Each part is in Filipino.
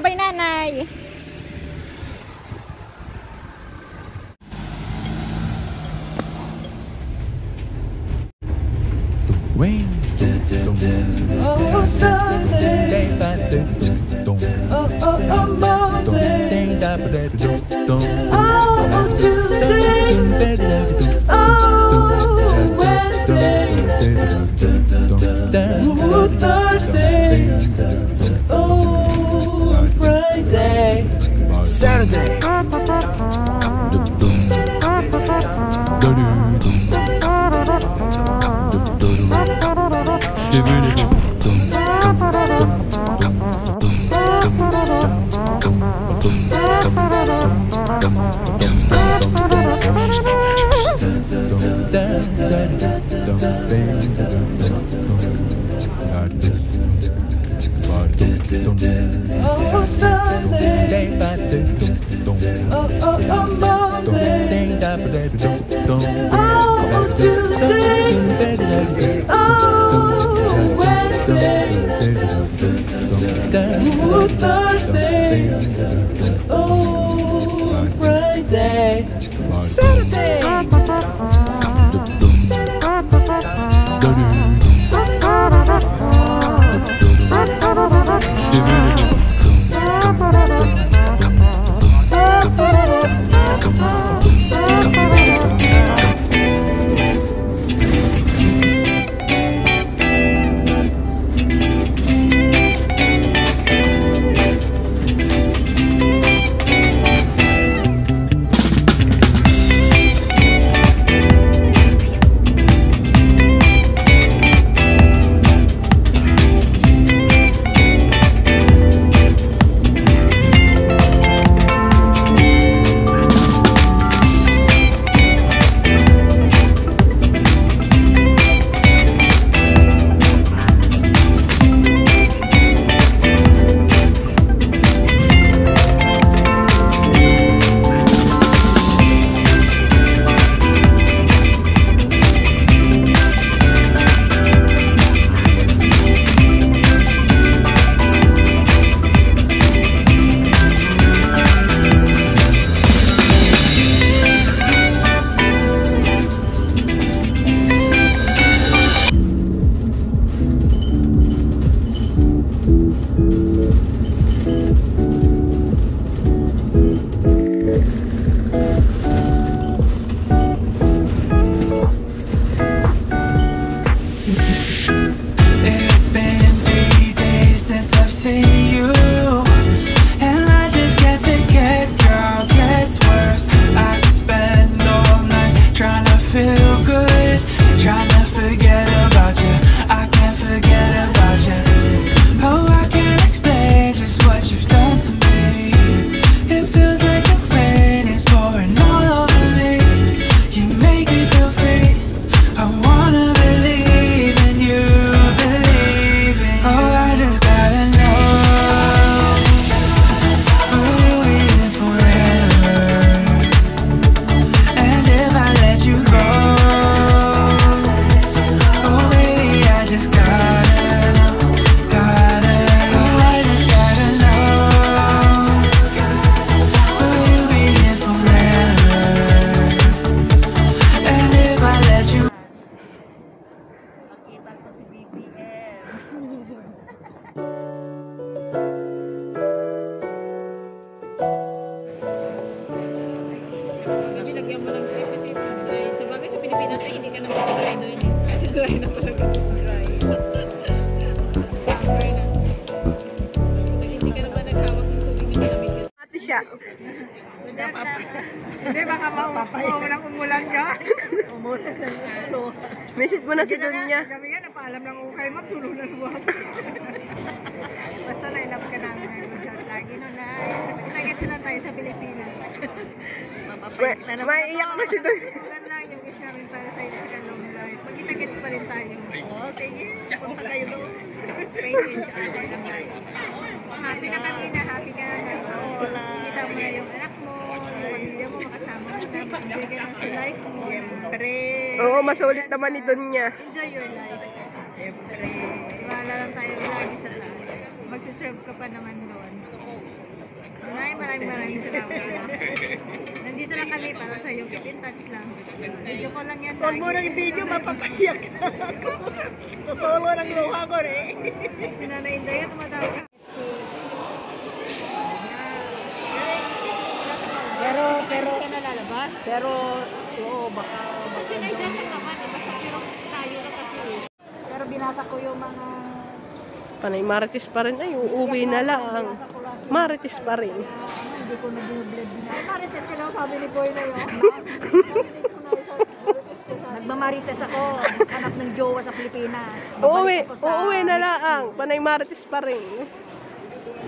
Bye-bye, nanay. Oh, Sunday. Oh, Monday. Oh, Tuesday. Oh, Wednesday. Oh, Thursday. Oh, Friday. Saturday. Oh, Sunday. Oh, Monday. Oh, Tuesday. Oh, Wednesday. Oh, Thursday. Oh, Friday. Saturday. Lagyan mo ng trip kasi dry. Sa bagay sa Pilipinas ay hindi ka naman dry doon eh. Kasi dry na talaga. Dry. Summer na. Hindi ka naman naghawak ng tubig na malamig. Ate siya. Hindi, baka maulang umulan ka. Umulan ka. Message mo na si Dunya. Kami nga, napaalam ng ukay mo, tulong na luwag. Basta na-ilap ka namin ng lagi no na. Nagkit sila tayo sa Pilipinas. Maiiyak mo si Dunya. Maganda lang yung wish namin para sa iyo sa long life. Magkita-gets pa rin tayo. Oo, sige. Punta kayo doon. Pray-in siya. Happy ka kanina, happy ka na. Kita mo na yung anak mo, yung pamilya mo, makasama mo na, magbigay na sa life mo. Siyempre. Oo, masulit naman ni Dunya. Enjoy your life. Siyempre. Iwala lang tayo lagi sa taas. Magsiserve ka pa naman doon. maraming salamat. Nandito lang kami para sa iyo. Keep in touch lang. Video ko lang yan. Huwag mo nang i-video, mapapayak na ako. Totoo ng luha ko eh. Si Nanay Inday, tumatawag ka. Pero, Ka na lalabas. oo, baka Kasi nandiyan ka naman, eh. Basta pero tayo na kasi. pero binasa ko yung mga Panay Marites pa rin. Ay, uuwi na lang. Marites pa rin. hindi ko na binobled na. Ay, Marites ka lang sabi ni Boy na yun. Nagmamarites ako, anak ng jowa sa Pilipinas. Uuwi na lang. Panay Marites pa rin.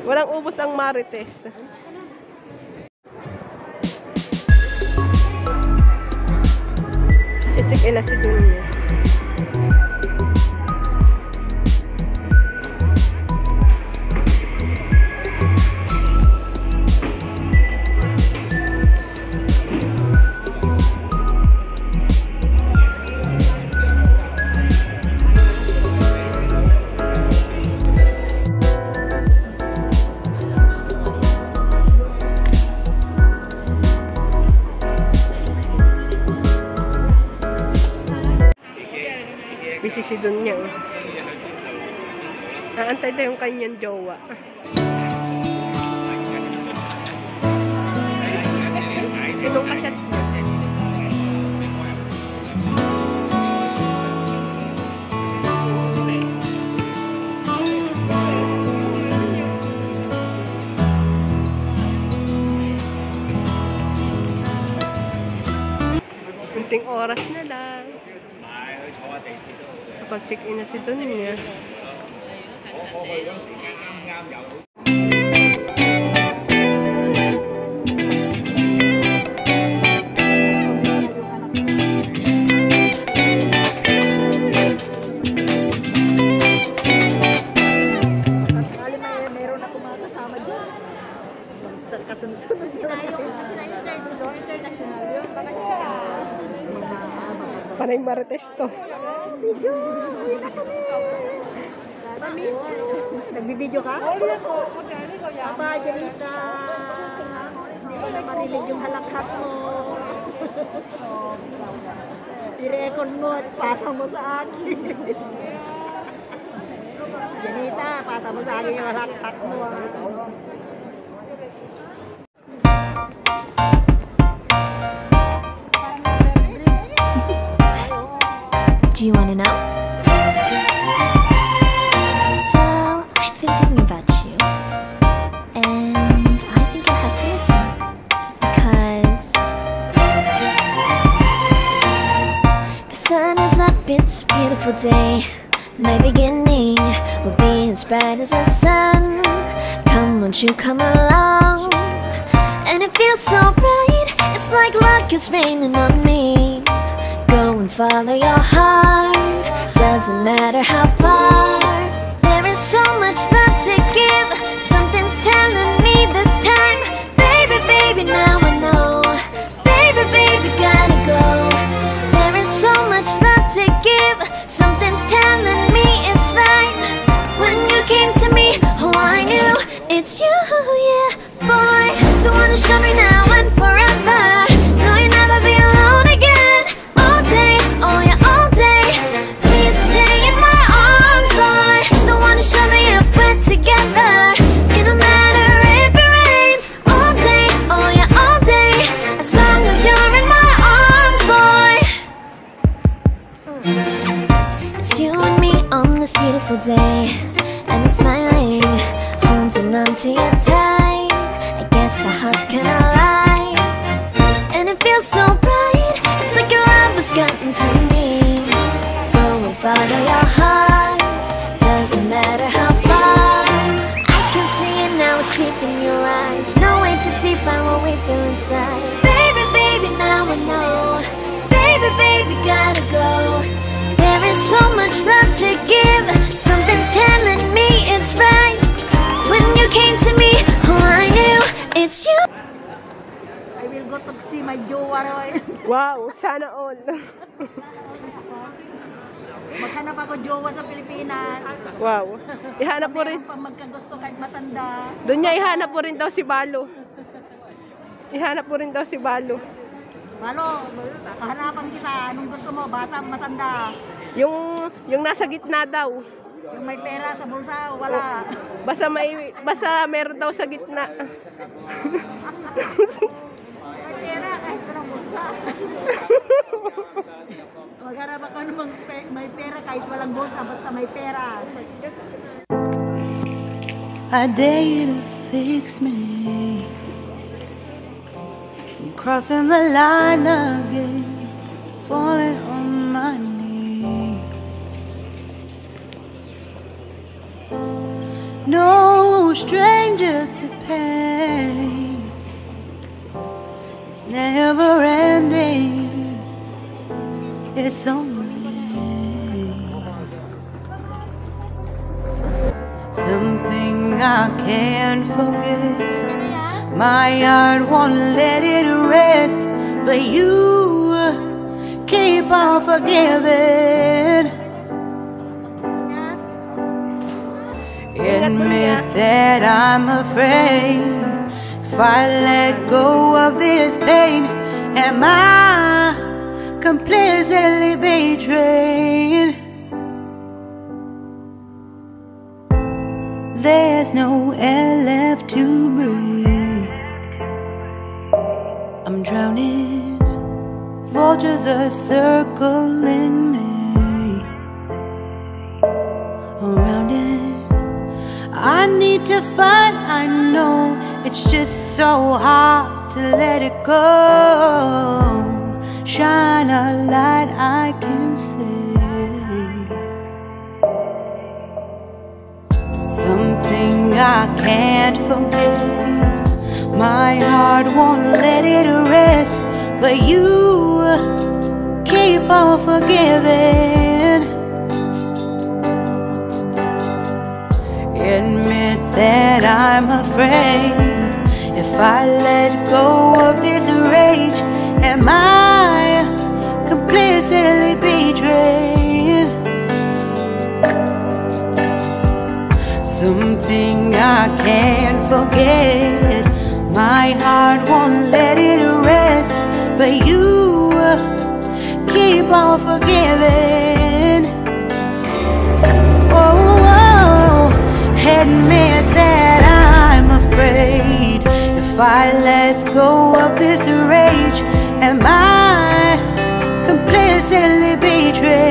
Walang ubos ang Marites. Check in na si Dunya. Busy si Dunya. Naantay na yung kanyang jowa. Sinong kasyat niya? Kunting oras na lang. Kapag-check-in na si Dunya. Kali meron ako mga kasama dyan. Sa kasunod-sunod na lang. International yun. Bakit Panay Marites to. Nagbibideo ka? Papa, Janita. Hindi ko na marinig yung halakhat mo. I-record mo at pasa mo sa akin. Janita, pasa mo sa akin yung halakhat mo. Do you want to know? Well, I've been thinking about you. And I think you'll have to listen. Because the sun is up, it's a beautiful day. My beginning will be as bright as the sun. Come, won't you come along? And it feels so bright, it's like luck is raining on me. Go and follow your heart, doesn't matter how far. There is so much love to give, something's telling me this time. Baby, baby, now I know. Baby, baby, gotta go. There is so much love to give, something's telling me it's right. When you came to me, oh I knew it's you, yeah, boy. The one to show me now and forever. No, you'll never be alone again. All day, oh yeah, all day. Please stay in my arms, boy. The one to show me if we're together. It don't matter if it rains. All day, oh yeah, all day. As long as you're in my arms, boy. It's you and me on this beautiful day. And it's smiling, holding on to you tight. I guess our hearts can align. And it feels so bright, it's like your love has gotten to me. Go and follow your heart, doesn't matter how far. I can see it now, it's deep in your eyes. No way to define what we feel inside. Baby, baby, now I know. Baby, baby, gotta go. There is so much love to give, something's telling me it's right. When you came to me, oh I knew it's you. I will go to see my jowa Roy. Wow, sana all. Maghanap ako jowa sa Pilipinas. Wow. Ihanap mo rin. Pag magkagusto kahit matanda. Doon niya ihanap mo rin daw si Balo. Ihanap mo rin daw si Balo. Balo, kahanapan kita. Anong gusto mo? Bata, matanda? Yung nasa gitna daw. Yung may pera sa bulsa, wala. Basta meron daw sa gitna. May pera, kahit walang bulsa. Maghanap ako namang may pera kahit walang bulsa, basta may pera. I dare you to fix me. I'm crossing the line again, falling on my knee. No stranger to pain. It's never ending. It's only something I can't forget. My heart won't let it rest, but you keep on forgiving. Admit that I'm afraid. If I let go of this pain, am I completely betrayed? There's no air left to breathe. I'm drowning. Vultures are circling me. Around it, I need to fight. I know it's just so hard to let it go. Shine a light I can see. Something I can't forget. My heart won't let it rest, but you keep on forgiving. Admit that I'm afraid. If I let go of this rage, am I completely betrayed? Something I can't forget. My heart won't let it rest, but you keep on forgiving. Oh, admit that I'm afraid. If I let go of this rage, am I completely betrayed?